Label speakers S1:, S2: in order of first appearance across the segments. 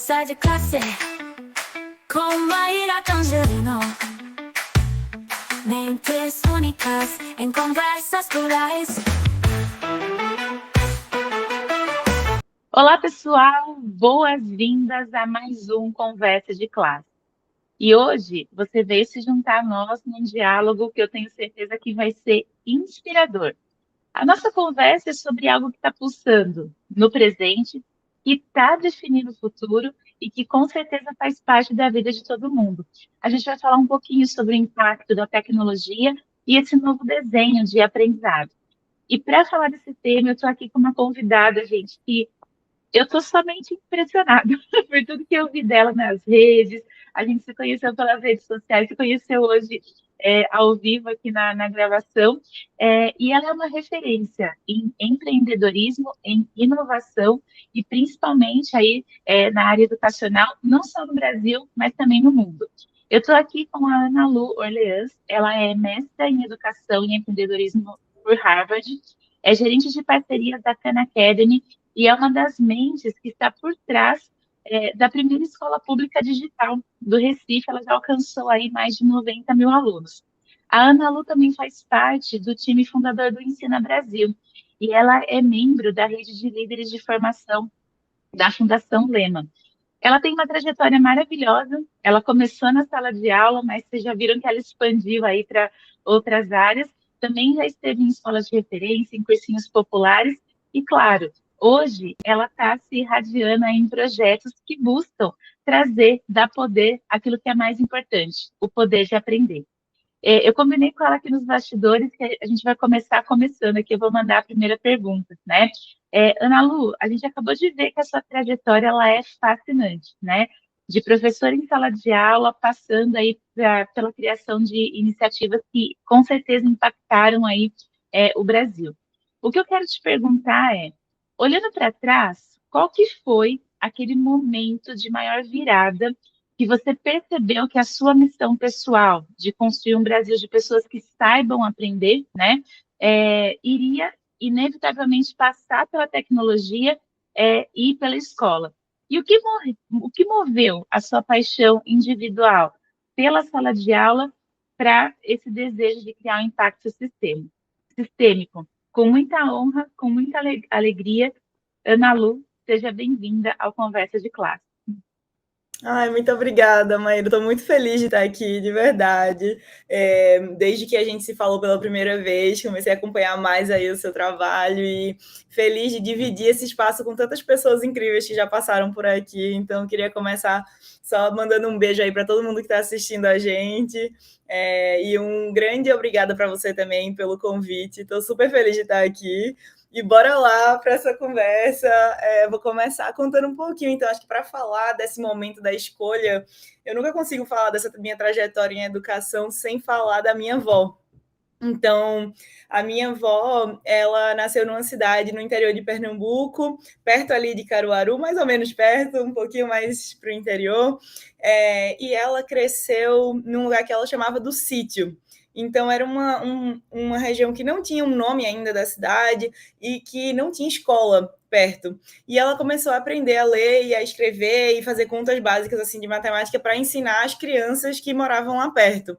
S1: Conversa de classe com Maíra Tangerino. Mentes únicas em conversas plurais.
S2: Olá, pessoal! Boas-vindas a mais um Conversa de Classe. E hoje você veio se juntar a nós num diálogo que eu tenho certeza que vai ser inspirador. A nossa conversa é sobre algo que está pulsando no presente, que está definindo o futuro e que com certeza faz parte da vida de todo mundo. A gente vai falar um pouquinho sobre o impacto da tecnologia e esse novo desenho de aprendizado. E para falar desse tema, eu estou aqui com uma convidada, gente, que eu estou somente impressionada por tudo que eu vi dela nas redes. A gente se conheceu pelas redes sociais, se conheceu hoje ao vivo aqui na gravação. E ela é uma referência em empreendedorismo, em inovação e principalmente aí na área educacional, não só no Brasil, mas também no mundo. Eu estou aqui com a Ana Lu Orleans, ela é mestra em educação e empreendedorismo por Harvard, é gerente de parcerias da Khan Academy e é uma das mentes que está por trás da primeira escola pública digital do Recife. Ela já alcançou aí mais de 90 mil alunos. A Ana Lu também faz parte do time fundador do Ensina Brasil e ela é membro da rede de líderes de formação da Fundação Lehman. Ela tem uma trajetória maravilhosa. Ela começou na sala de aula, mas vocês já viram que ela expandiu aí para outras áreas. Também já esteve em escolas de referência, em cursinhos populares. E, claro, hoje ela está se irradiando aí em projetos que buscam trazer, dar poder àquilo que é mais importante, o poder de aprender. Eu combinei com ela aqui nos bastidores que a gente vai começar começando aqui. Eu vou mandar a primeira pergunta, né? Ana Lu, a gente acabou de ver que a sua trajetória ela é fascinante, né? De professora em sala de aula, passando aí pela criação de iniciativas que com certeza impactaram aí o Brasil. O que eu quero te perguntar é, olhando para trás, qual que foi aquele momento de maior virada que você percebeu que a sua missão pessoal de construir um Brasil de pessoas que saibam aprender, né, iria inevitavelmente passar pela tecnologia e pela escola. E o que moveu a sua paixão individual pela sala de aula para esse desejo de criar um impacto sistêmico? Com muita honra, com muita alegria, Ana Lu, seja bem-vinda ao Conversa de Classe.
S3: Ai, muito obrigada, Maíra. Estou muito feliz de estar aqui, de verdade. Desde que a gente se falou pela primeira vez, comecei a acompanhar mais aí o seu trabalho e feliz de dividir esse espaço com tantas pessoas incríveis que já passaram por aqui. Então, queria começar só mandando um beijo aí para todo mundo que está assistindo a gente. E um grande obrigada para você também pelo convite. Estou super feliz de estar aqui. E bora lá para essa conversa. Vou começar contando um pouquinho. Então, acho que para falar desse momento da escolha, eu nunca consigo falar dessa minha trajetória em educação sem falar da minha avó. Então, a minha avó, ela nasceu numa cidade no interior de Pernambuco, perto ali de Caruaru, mais ou menos perto, um pouquinho mais para o interior, e ela cresceu num lugar que ela chamava do sítio. Então, era uma região que não tinha um nome ainda da cidade e que não tinha escola perto. E ela começou a aprender a ler e a escrever e fazer contas básicas assim de matemática para ensinar as crianças que moravam lá perto.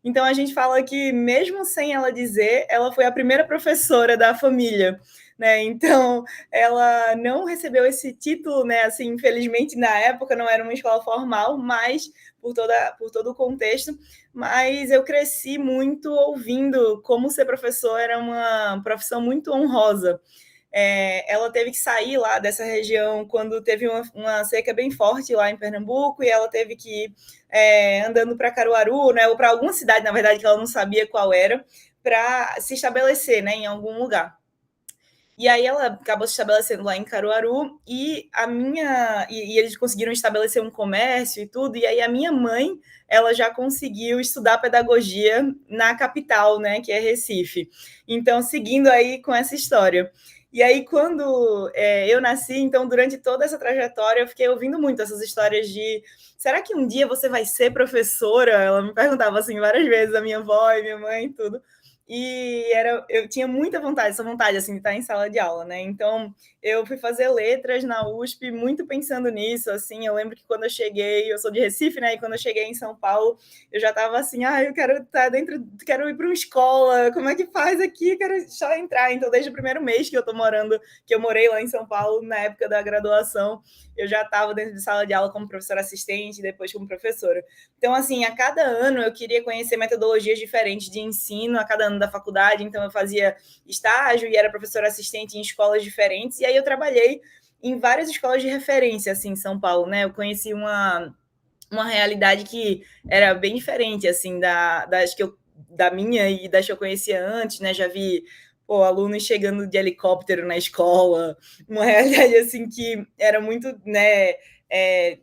S3: Então, a gente fala que, mesmo sem ela dizer, ela foi a primeira professora da família, né? Então, ela não recebeu esse título, né? Assim, infelizmente, na época, não era uma escola formal, mas por todo o contexto. Mas eu cresci muito ouvindo como ser professor era uma profissão muito honrosa. Ela teve que sair lá dessa região quando teve uma seca bem forte lá em Pernambuco e ela teve que ir andando para Caruaru, né, ou para alguma cidade, na verdade, que ela não sabia qual era, para se estabelecer, né, em algum lugar. E aí ela acabou se estabelecendo lá em Caruaru e eles conseguiram estabelecer um comércio e tudo. E aí a minha mãe, ela já conseguiu estudar pedagogia na capital, né, que é Recife. Então, seguindo aí com essa história. E aí, quando eu nasci, então, durante toda essa trajetória, eu fiquei ouvindo muito essas histórias de será que um dia você vai ser professora? Ela me perguntava assim várias vezes, a minha avó e minha mãe e tudo. eu tinha muita vontade, essa vontade assim, de estar em sala de aula, né? Então, eu fui fazer letras na USP, muito pensando nisso, assim. Eu lembro que quando eu cheguei, eu sou de Recife, né? E quando eu cheguei em São Paulo, eu já estava assim, eu quero estar dentro, quero ir para uma escola, como é que faz aqui? Eu quero só entrar. Então, desde o primeiro mês que eu tô morando, que eu morei lá em São Paulo, na época da graduação, eu já estava dentro de sala de aula como professora assistente, depois como professora. Então, assim, a cada ano eu queria conhecer metodologias diferentes de ensino, a cada ano da faculdade. Então, eu fazia estágio e era professora assistente em escolas diferentes. E aí eu trabalhei em várias escolas de referência, assim, em São Paulo, né? Eu conheci uma realidade que era bem diferente, assim, da minha e das que eu conhecia antes, né? Já vi alunos chegando de helicóptero na escola, uma realidade assim que era muito, né,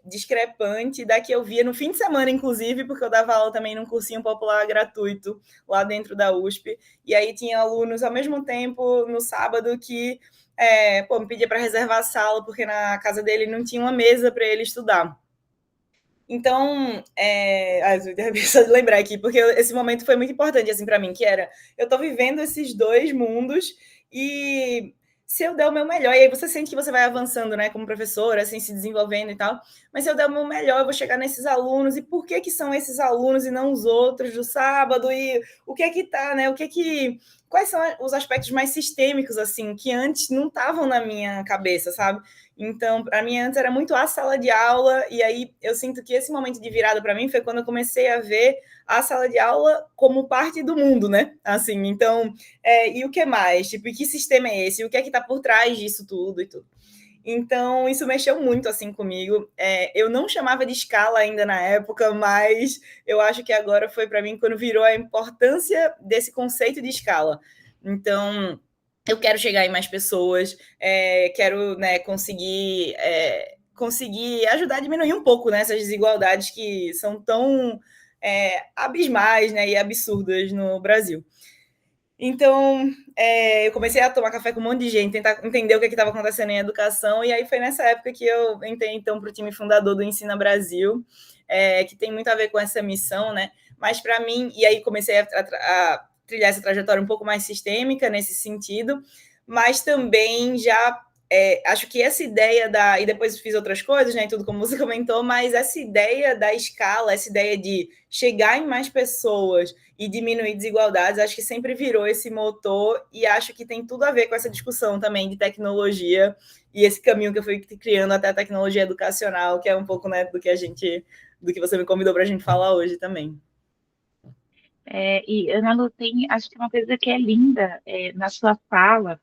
S3: discrepante da que eu via no fim de semana, inclusive, porque eu dava aula também num cursinho popular gratuito lá dentro da USP, e aí tinha alunos ao mesmo tempo no sábado que me pedia para reservar a sala porque na casa dele não tinha uma mesa para ele estudar. Então, de lembrar aqui, porque esse momento foi muito importante assim para mim, que era, eu estou vivendo esses dois mundos e se eu der o meu melhor, e aí você sente que você vai avançando, né, como professora, assim, se desenvolvendo e tal, mas se eu der o meu melhor, eu vou chegar nesses alunos, e por que são esses alunos e não os outros do sábado, e o que é que tá, né, quais são os aspectos mais sistêmicos, assim, que antes não estavam na minha cabeça, sabe? Então, para mim, antes era muito a sala de aula, e aí eu sinto que esse momento de virada para mim foi quando eu comecei a ver a sala de aula como parte do mundo, né? Assim, então, e o que mais? Tipo, e que sistema é esse? E o que é que está por trás disso tudo e tudo? Então, isso mexeu muito, assim, comigo. Eu não chamava de escala ainda na época, mas eu acho que agora foi para mim quando virou a importância desse conceito de escala. Então, eu quero chegar em mais pessoas, quero, né, conseguir ajudar a diminuir um pouco, né, essas desigualdades que são tão abismais, né, e absurdas no Brasil. Então, eu comecei a tomar café com um monte de gente, tentar entender o que estava acontecendo em educação, e aí foi nessa época que eu entrei, então, para o time fundador do Ensina Brasil, que tem muito a ver com essa missão, né? Mas, para mim, e aí comecei a trilhar essa trajetória um pouco mais sistêmica nesse sentido, mas também já acho que essa ideia e depois fiz outras coisas, né, tudo como você comentou, mas essa ideia da escala, essa ideia de chegar em mais pessoas e diminuir desigualdades, acho que sempre virou esse motor, e acho que tem tudo a ver com essa discussão também de tecnologia e esse caminho que eu fui criando até a tecnologia educacional, que é um pouco, né, do que você me convidou para a gente falar hoje também.
S2: E Ana Lu, tem, acho que uma coisa que é linda na sua fala,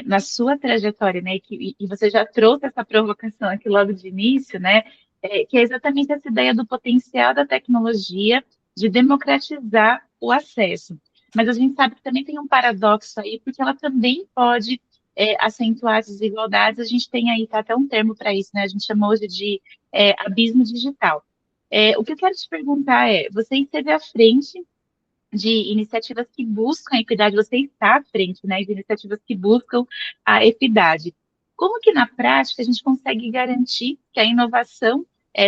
S2: na sua trajetória, né, e você já trouxe essa provocação aqui logo de início, né, que é exatamente essa ideia do potencial da tecnologia de democratizar o acesso. Mas a gente sabe que também tem um paradoxo aí, porque ela também pode acentuar as desigualdades. A gente tem aí, tá até um termo para isso, né, a gente chama hoje de abismo digital. O que eu quero te perguntar você esteve à frente de iniciativas que buscam a equidade, você está à frente, né, de iniciativas que buscam a equidade. Como que na prática a gente consegue garantir que a inovação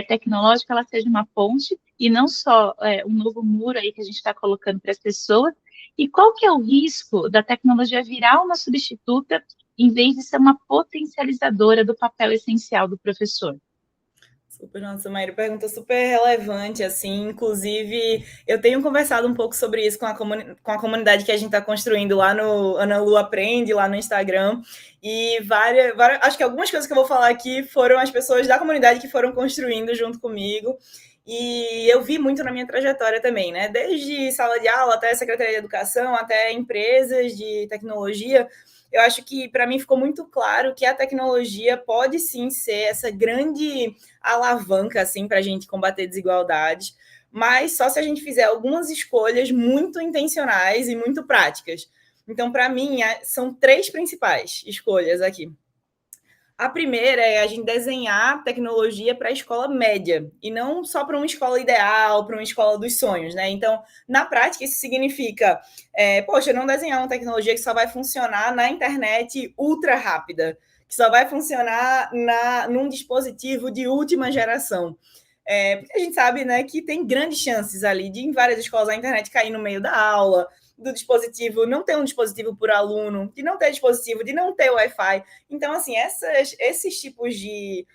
S2: tecnológica ela seja uma ponte e não só um novo muro aí que a gente está colocando para as pessoas? E qual que é o risco da tecnologia virar uma substituta em vez de ser uma potencializadora do papel essencial do professor?
S3: Super, nossa, Maíra, pergunta super relevante, assim, inclusive eu tenho conversado um pouco sobre isso com a comunidade que a gente está construindo lá no Ana Lu Aprende, lá no Instagram, e acho que algumas coisas que eu vou falar aqui foram as pessoas da comunidade que foram construindo junto comigo, e eu vi muito na minha trajetória também, né, desde sala de aula até Secretaria de Educação, até empresas de tecnologia. Eu acho que para mim ficou muito claro que a tecnologia pode sim ser essa grande alavanca assim para a gente combater desigualdades, mas só se a gente fizer algumas escolhas muito intencionais e muito práticas. Então, para mim, são três principais escolhas aqui. A primeira é a gente desenhar tecnologia para a escola média, e não só para uma escola ideal, para uma escola dos sonhos, né? Então, na prática, isso significa, não desenhar uma tecnologia que só vai funcionar na internet ultra rápida, que só vai funcionar num dispositivo de última geração. Porque a gente sabe, né, que tem grandes chances ali de, em várias escolas, a internet cair no meio da aula, do dispositivo, não ter um dispositivo por aluno, de não ter dispositivo, de não ter Wi-Fi. Então, assim, esses tipos de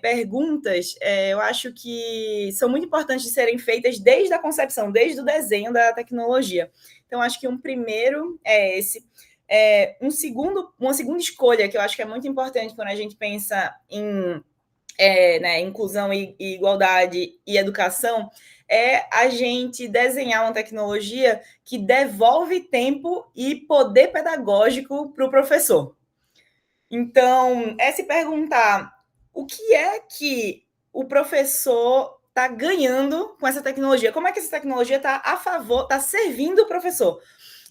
S3: perguntas, eu acho que são muito importantes de serem feitas desde a concepção, desde o desenho da tecnologia. Então, acho que um primeiro é esse. Uma segunda escolha que eu acho que é muito importante quando a gente pensa em inclusão e igualdade e educação, é a gente desenhar uma tecnologia que devolve tempo e poder pedagógico para o professor. Então, se perguntar o que é que o professor está ganhando com essa tecnologia, como é que essa tecnologia está a favor, está servindo o professor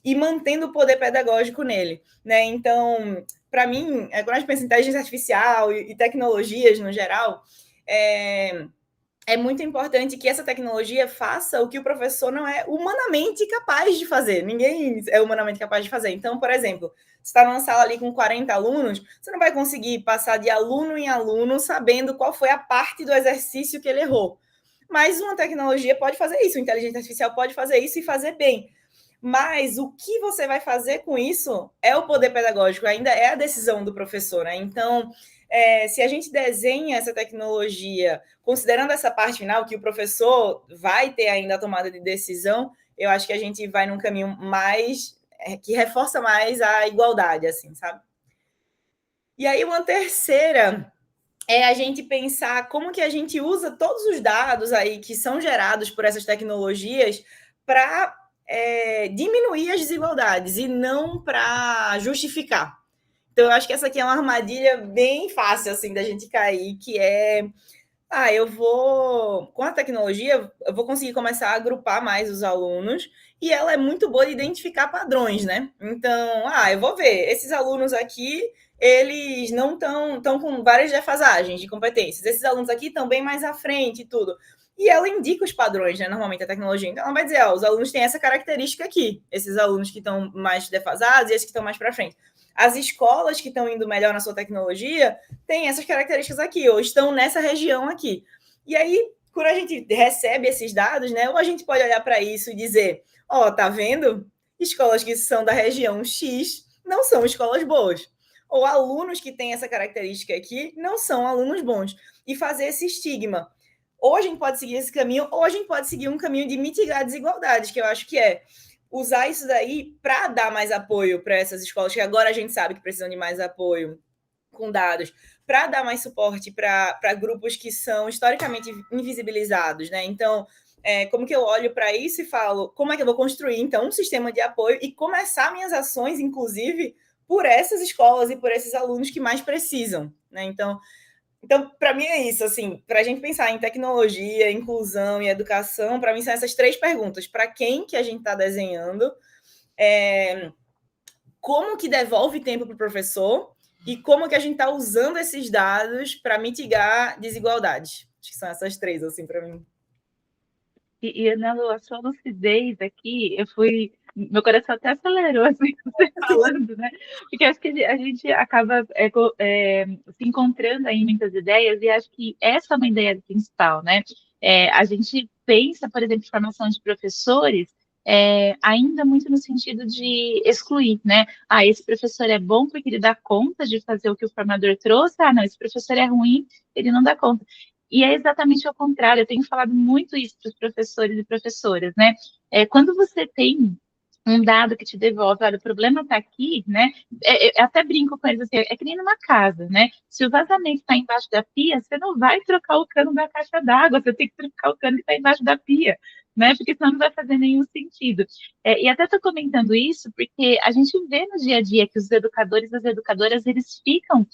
S3: e mantendo o poder pedagógico nele, né? Então, para mim, quando a gente pensa em inteligência artificial e tecnologias no geral, é muito importante que essa tecnologia faça o que o professor não é humanamente capaz de fazer. Ninguém é humanamente capaz de fazer. Então, por exemplo, você está numa sala ali com 40 alunos, você não vai conseguir passar de aluno em aluno sabendo qual foi a parte do exercício que ele errou. Mas uma tecnologia pode fazer isso, a inteligência artificial pode fazer isso e fazer bem. Mas o que você vai fazer com isso é o poder pedagógico, ainda é a decisão do professor, né? Então, se a gente desenha essa tecnologia, considerando essa parte final, que o professor vai ter ainda a tomada de decisão, eu acho que a gente vai num caminho mais, que reforça mais a igualdade, assim, sabe? E aí, uma terceira é a gente pensar como que a gente usa todos os dados aí que são gerados por essas tecnologias para diminuir as desigualdades e não para justificar. Então, eu acho que essa aqui é uma armadilha bem fácil, assim, da gente cair, que é... com a tecnologia, eu vou conseguir começar a agrupar mais os alunos e ela é muito boa de identificar padrões, né? Então, eu vou ver, esses alunos aqui, eles não estão com várias defasagens de competências. Esses alunos aqui estão bem mais à frente e tudo. E ela indica os padrões, né? Normalmente a tecnologia. Então, ela vai dizer, os alunos têm essa característica aqui. Esses alunos que estão mais defasados e esses que estão mais para frente. As escolas que estão indo melhor na sua tecnologia têm essas características aqui, ou estão nessa região aqui. E aí, quando a gente recebe esses dados, né? Ou a gente pode olhar para isso e dizer, tá vendo? Escolas que são da região X não são escolas boas. Ou alunos que têm essa característica aqui não são alunos bons. E fazer esse estigma. Ou a gente pode seguir esse caminho, ou a gente pode seguir um caminho de mitigar desigualdades, que eu acho que é usar isso daí para dar mais apoio para essas escolas, que agora a gente sabe que precisam de mais apoio com dados, para dar mais suporte para grupos que são historicamente invisibilizados, né? Então, como que eu olho para isso e falo, como é que eu vou construir, então, um sistema de apoio e começar minhas ações, inclusive, por essas escolas e por esses alunos que mais precisam, né? Então, para mim é isso, assim, para a gente pensar em tecnologia, inclusão e educação, para mim são essas três perguntas. Para quem que a gente está desenhando, como que devolve tempo para o professor e como que a gente está usando esses dados para mitigar desigualdades. Acho que são essas três, assim, para mim.
S2: E Ana Lu, a sua lucidez aqui, meu coração até acelerou, assim, você falando, né? Porque acho que a gente acaba se encontrando aí em muitas ideias, e acho que essa é uma ideia principal, né? A gente pensa, por exemplo, em formação de professores, ainda muito no sentido de excluir, né? Esse professor é bom porque ele dá conta de fazer o que o formador trouxe, não, esse professor é ruim, ele não dá conta. E é exatamente ao contrário, eu tenho falado muito isso para os professores e professoras, né? Quando você tem um dado que te devolve, olha, o problema está aqui, né? Eu até brinco com eles assim, é que nem numa casa, né? Se o vazamento está embaixo da pia, você não vai trocar o cano da caixa d'água, você tem que trocar o cano que está embaixo da pia, né? Porque senão não vai fazer nenhum sentido. E até estou comentando isso porque a gente vê no dia a dia que os educadores e as educadoras, eles ficam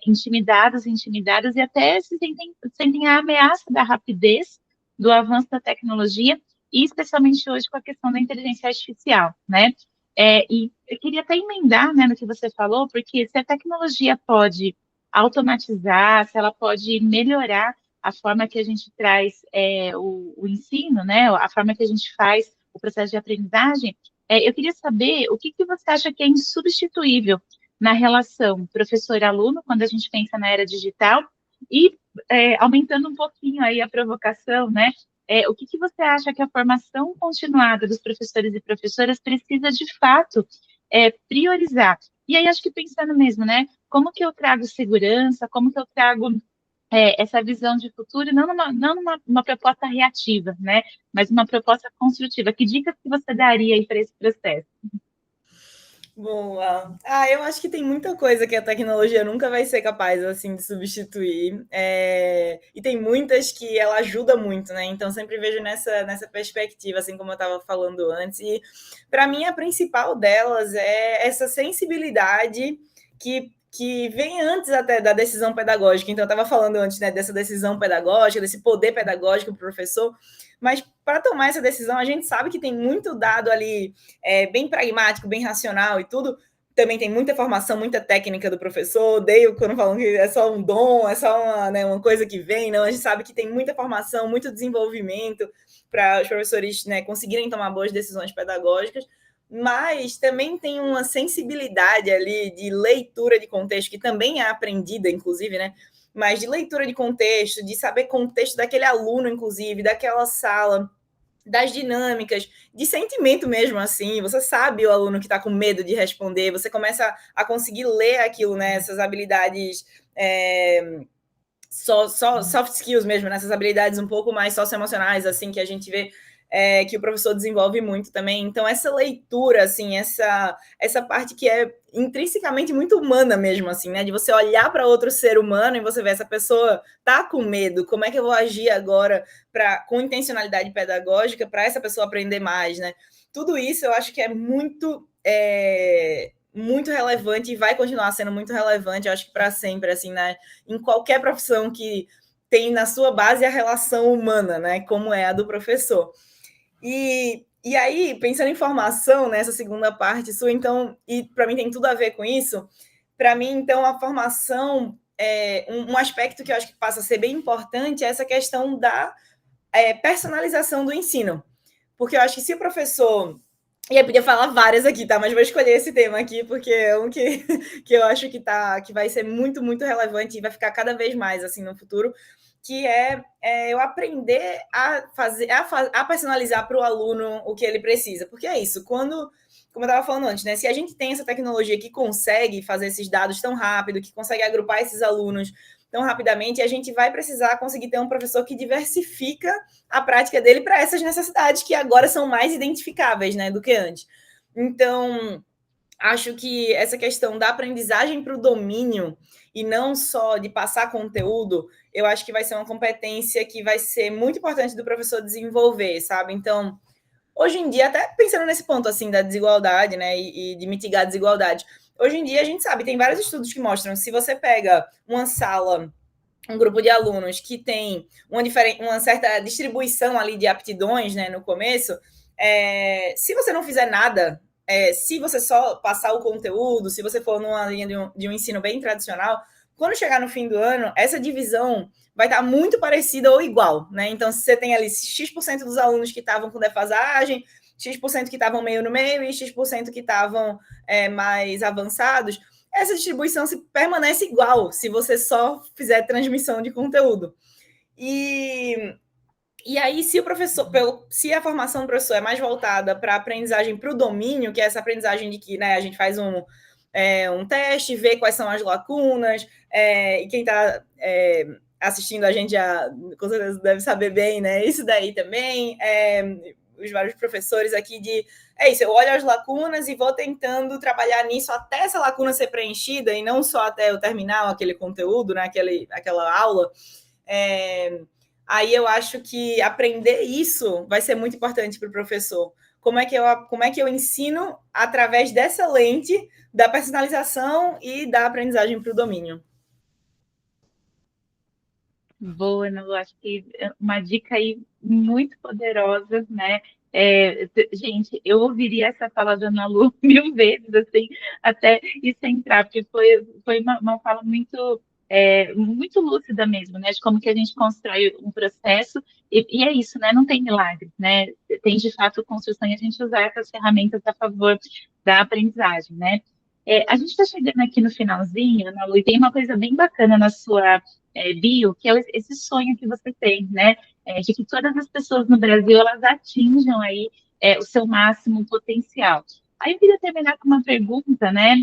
S2: intimidadas e até sentem a ameaça da rapidez do avanço da tecnologia, e especialmente hoje com a questão da inteligência artificial, né? E eu queria até emendar, né, no que você falou, porque se a tecnologia pode automatizar, se ela pode melhorar a forma que a gente traz o ensino, né, a forma que a gente faz o processo de aprendizagem, eu queria saber o que você acha que é insubstituível na relação professor-aluno, quando a gente pensa na era digital, e aumentando um pouquinho aí a provocação, né? o que você acha que a formação continuada dos professores e professoras precisa, de fato, priorizar? E aí, acho que pensando mesmo, né? Como que eu trago segurança, como que eu trago essa visão de futuro, não numa proposta reativa, né? Mas uma proposta construtiva. Que dicas que você daria aí para esse processo?
S3: Boa. Eu acho que tem muita coisa que a tecnologia nunca vai ser capaz, assim, de substituir. E tem muitas que ela ajuda muito, né? Então, sempre vejo nessa perspectiva, assim como eu estava falando antes. E, para mim, a principal delas é essa sensibilidade que vem antes até da decisão pedagógica. Então, eu estava falando antes, né, dessa decisão pedagógica, desse poder pedagógico do professor. Mas, para tomar essa decisão, a gente sabe que tem muito dado ali bem pragmático, bem racional e tudo. Também tem muita formação, muita técnica do professor. Odeio quando falam que é só um dom, é só uma coisa que vem. Não, a gente sabe que tem muita formação, muito desenvolvimento para os professores, né, conseguirem tomar boas decisões pedagógicas, mas também tem uma sensibilidade ali de leitura de contexto, que também é aprendida, inclusive, né? Mas de leitura de contexto, de saber contexto daquele aluno, inclusive, daquela sala, das dinâmicas, de sentimento mesmo, assim. Você sabe o aluno que está com medo de responder, você começa a conseguir ler aquilo, né? Essas habilidades soft skills mesmo, nessas habilidades um pouco mais socioemocionais, assim, que a gente vê que o professor desenvolve muito também. Então, essa leitura, assim, essa parte que é intrinsecamente muito humana mesmo, assim, né? De você olhar para outro ser humano e você ver essa pessoa tá com medo, como é que eu vou agir agora com intencionalidade pedagógica para essa pessoa aprender mais, né? Tudo isso eu acho que é muito relevante e vai continuar sendo muito relevante, eu acho que para sempre, assim, né? Em qualquer profissão que tem na sua base a relação humana, né? Como é a do professor. E aí, pensando em formação, nessa segunda parte sua, então, e para mim tem tudo a ver com isso, para mim, então, a formação, um aspecto que eu acho que passa a ser bem importante é essa questão da personalização do ensino. Porque eu acho que se o professor. E eu podia falar várias aqui, tá? Mas vou escolher esse tema aqui, porque é um que eu acho que vai ser muito, muito relevante e vai ficar cada vez mais assim no futuro, que eu aprender a personalizar para o aluno o que ele precisa. Porque é isso, como eu estava falando antes, né? Se a gente tem essa tecnologia que consegue fazer esses dados tão rápido, que consegue agrupar esses alunos tão rapidamente, a gente vai precisar conseguir ter um professor que diversifica a prática dele para essas necessidades que agora são mais identificáveis, né, do que antes. Então, acho que essa questão da aprendizagem para o domínio e não só de passar conteúdo, eu acho que vai ser uma competência que vai ser muito importante do professor desenvolver, sabe? Então, hoje em dia, até pensando nesse ponto assim da desigualdade, né, e de mitigar a desigualdade, hoje em dia a gente sabe, tem vários estudos que mostram, se você pega uma sala, um grupo de alunos que tem uma certa distribuição ali de aptidões, né, no começo, se você não fizer nada, se você só passar o conteúdo, se você for numa linha de um ensino bem tradicional, quando chegar no fim do ano, essa divisão vai estar muito parecida ou igual, né? Então, se você tem ali X% dos alunos que estavam com defasagem, X% que estavam meio no meio e X% que estavam mais avançados, essa distribuição permanece igual se você só fizer transmissão de conteúdo. E aí, se a formação do professor é mais voltada para a aprendizagem para o domínio, que é essa aprendizagem de que, né, a gente faz um teste, vê quais são as lacunas, e quem está assistindo a gente já com certeza deve saber bem, né? Isso daí também, os vários professores aqui eu olho as lacunas e vou tentando trabalhar nisso até essa lacuna ser preenchida e não só até eu terminar aquele conteúdo, né, aquela aula. Aí eu acho que aprender isso vai ser muito importante para o professor. Como é que eu ensino através dessa lente da personalização e da aprendizagem para o domínio?
S2: Boa, eu acho que uma dica aí muito poderosa, né? Gente, eu ouviria essa fala da Ana Lu 1000 vezes, assim, até isso entrar, porque foi uma fala muito lúcida mesmo, né? De como que a gente constrói um processo, e é isso, né? Não tem milagre, né? Tem de fato construção e a gente usar essas ferramentas a favor da aprendizagem, né? A gente está chegando aqui no finalzinho, Ana Lu, e tem uma coisa bem bacana na sua bio, que é esse sonho que você tem, né? De que todas as pessoas no Brasil elas atinjam aí o seu máximo potencial. Aí eu queria terminar com uma pergunta, né?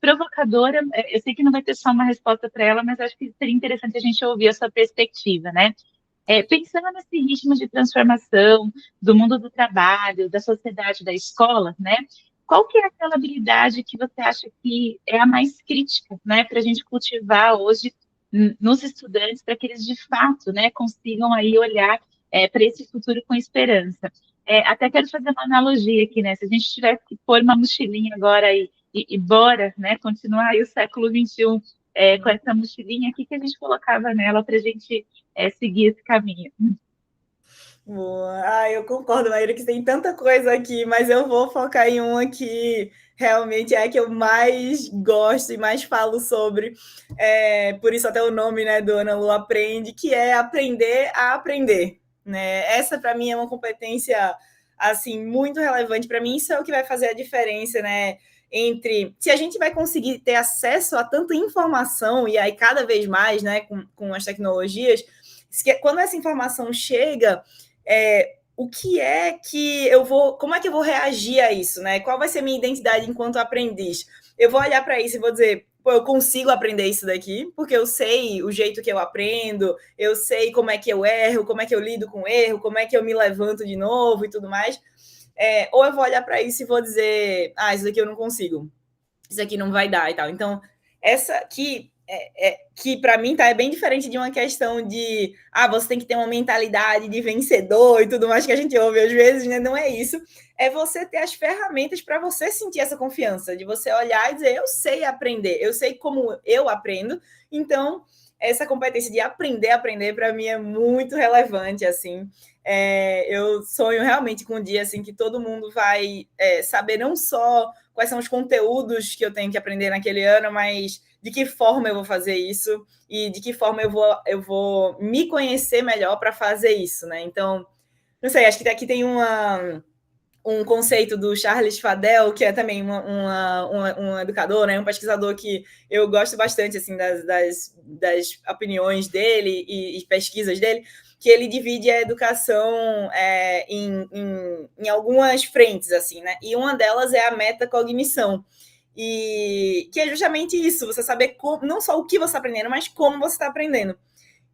S2: Provocadora. Eu sei que não vai ter só uma resposta para ela, mas acho que seria interessante a gente ouvir a sua perspectiva, né? Pensando nesse ritmo de transformação do mundo do trabalho, da sociedade, da escola, né? Qual que é aquela habilidade que você acha que é a mais crítica, né, para a gente cultivar hoje nos estudantes, para que eles de fato, né, consigam aí olhar para esse futuro com esperança? Até quero fazer uma analogia aqui, né? Se a gente tivesse que pôr uma mochilinha agora e bora, né, continuar aí o século XXI com essa mochilinha, o que a gente colocava nela para a gente seguir esse caminho?
S3: Boa. Eu concordo, Maíra, que tem tanta coisa aqui, mas eu vou focar em uma que realmente é a que eu mais gosto e mais falo sobre. Por isso até o nome, né, do Ana Lu Aprende, que é aprender a aprender. Né? Essa, para mim, é uma competência assim muito relevante. Para mim, isso é o que vai fazer a diferença, né? Entre se a gente vai conseguir ter acesso a tanta informação, e aí cada vez mais, né, com as tecnologias, quando essa informação chega, o que é que eu vou, como é que eu vou reagir a isso, né? Qual vai ser minha identidade enquanto aprendiz? Eu vou olhar para isso e vou dizer, pô, eu consigo aprender isso daqui, porque eu sei o jeito que eu aprendo, eu sei como é que eu erro, como é que eu lido com erro, como é que eu me levanto de novo e tudo mais. Ou eu vou olhar para isso e vou dizer, isso daqui eu não consigo, isso aqui não vai dar e tal. Então, essa aqui que para mim é bem diferente de uma questão de você tem que ter uma mentalidade de vencedor e tudo mais que a gente ouve às vezes, né? Não é isso. É você ter as ferramentas para você sentir essa confiança, de você olhar e dizer, eu sei aprender, eu sei como eu aprendo, então essa competência de aprender para mim é muito relevante, assim. Eu sonho realmente com um dia assim que todo mundo vai saber não só quais são os conteúdos que eu tenho que aprender naquele ano, mas de que forma eu vou fazer isso e de que forma eu vou me conhecer melhor para fazer isso, né? Então, não sei, acho que aqui tem um conceito do Charles Fadel, que é também um educador, né, um pesquisador que eu gosto bastante assim, das opiniões dele e pesquisas dele, que ele divide a educação em algumas frentes, assim, né? E uma delas é a metacognição. E que é justamente isso, você saber como, não só o que você está aprendendo, mas como você está aprendendo.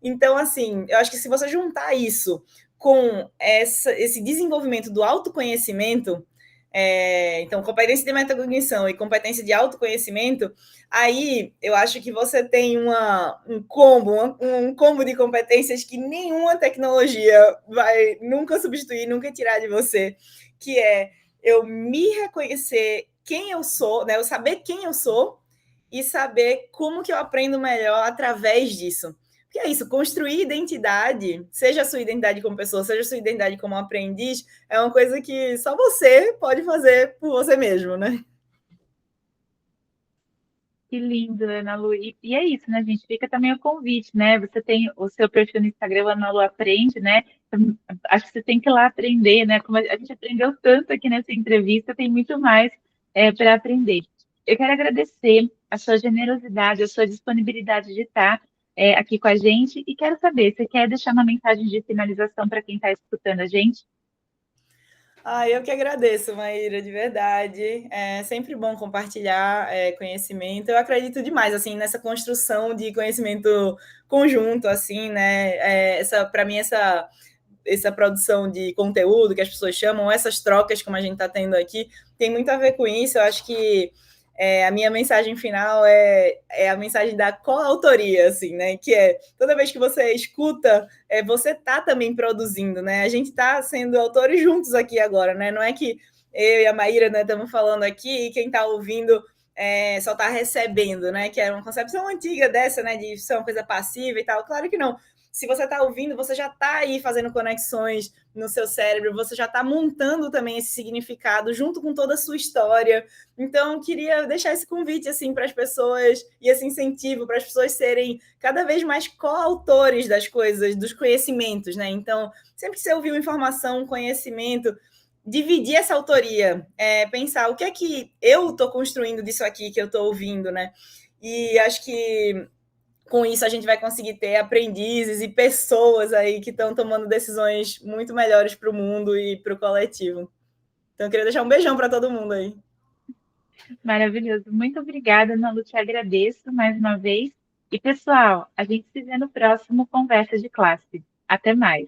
S3: Então, assim, eu acho que se você juntar isso com esse desenvolvimento do autoconhecimento, então, competência de metacognição e competência de autoconhecimento, aí eu acho que você tem um combo de competências que nenhuma tecnologia vai nunca substituir, nunca tirar de você, que é eu me reconhecer quem eu sou, né? Eu saber quem eu sou e saber como que eu aprendo melhor através disso. Porque é isso, construir identidade, seja a sua identidade como pessoa, seja a sua identidade como aprendiz, é uma coisa que só você pode fazer por você mesmo, né?
S2: Que lindo, Ana Lu. E é isso, né, gente? Fica também o convite, né? Você tem o seu perfil no Instagram, Ana Lu Aprende, né? Então, acho que você tem que ir lá aprender, né? Como a gente aprendeu tanto aqui nessa entrevista, tem muito mais para aprender. Eu quero agradecer a sua generosidade, a sua disponibilidade de estar aqui com a gente e quero saber, você quer deixar uma mensagem de finalização para quem está escutando a gente?
S3: Eu que agradeço, Maíra, de verdade. É sempre bom compartilhar conhecimento. Eu acredito demais assim nessa construção de conhecimento conjunto, assim, né? Para mim, essa produção de conteúdo que as pessoas chamam, essas trocas como a gente está tendo aqui, tem muito a ver com isso. Eu acho que a minha mensagem final é a mensagem da coautoria, assim, né? Que é toda vez que você escuta, você está também produzindo, né? A gente está sendo autores juntos aqui agora, né? Não é que eu e a Maíra, né, estamos falando aqui e quem está ouvindo só está recebendo, né? Que é uma concepção antiga dessa, né? De ser uma coisa passiva e tal. Claro que não. Se você está ouvindo, você já está aí fazendo conexões no seu cérebro, você já está montando também esse significado junto com toda a sua história. Então, queria deixar esse convite assim para as pessoas e esse incentivo para as pessoas serem cada vez mais coautores das coisas, dos conhecimentos, né? Então, sempre que você ouvir uma informação, um conhecimento, dividir essa autoria, pensar o que é que eu estou construindo disso aqui que eu estou ouvindo, né? E acho que com isso a gente vai conseguir ter aprendizes e pessoas aí que estão tomando decisões muito melhores para o mundo e para o coletivo. Então, eu queria deixar um beijão para todo mundo aí.
S2: Maravilhoso. Muito obrigada, Nalu. Te agradeço mais uma vez. E, pessoal, a gente se vê no próximo Conversa de Classe. Até mais.